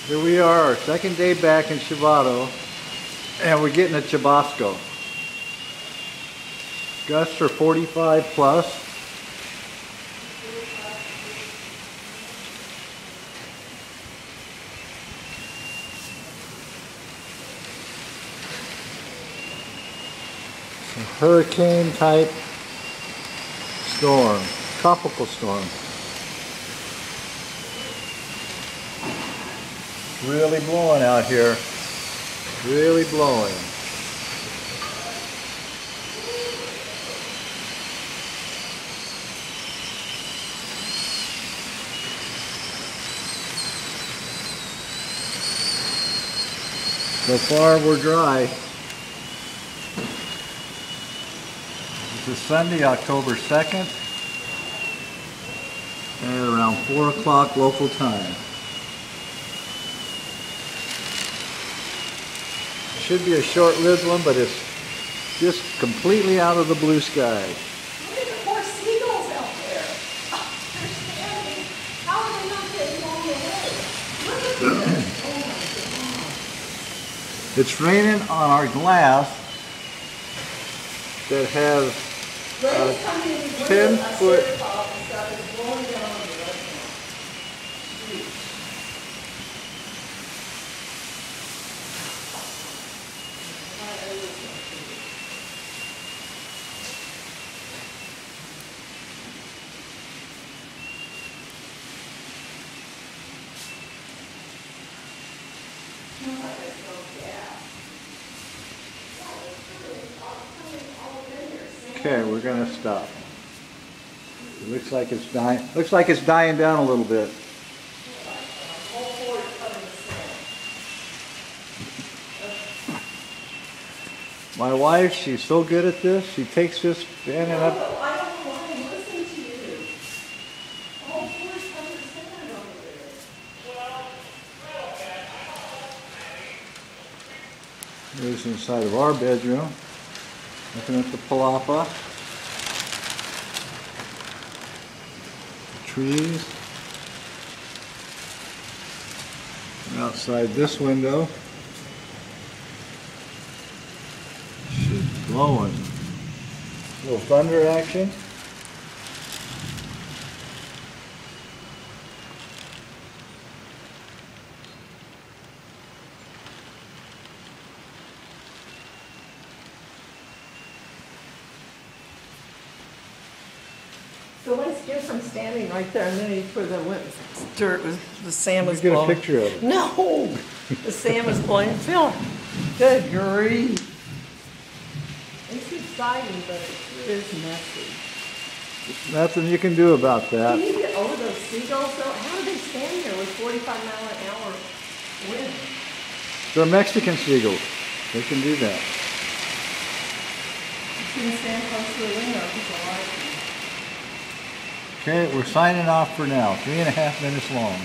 Here we are, our second day back in Shibado, and we're getting a Chubasco. Gusts are 45 plus. It's a hurricane type storm, tropical storm. Really blowing out here. Really blowing. So far we're dry. This is Sunday, October 2nd, at around 4 o'clock local time. Should be a short-lived one, but it's just completely out of the blue sky. Look at the poor seagulls out there. Oh, they're standing. How are they not getting on the way? Look at this. Oh my God. It's raining on our glass that has 10-foot. Okay, we're gonna stop. It looks like it's dying. Looks like it's dying down a little bit. My wife, she's so good at this. She takes this fan and up. I don't want to listen to you. All four covered sand over there. Here's inside of our bedroom. Looking at the palapa. The trees. And outside this window. She's blowing. A little thunder action. So let's get from standing right there underneath where the dirt was, the sand was Get a blowing. picture of it. No! The sand was blowing. Phil, good grief. It's exciting, but it is messy. Nothing you can do about that. Can you get over those seagulls though? How do they stand here with 45-mile-an-hour wind? They're Mexican seagulls. They can do that. You can stand close to the window because I like them. Okay, we're signing off for now. 3.5 minutes long.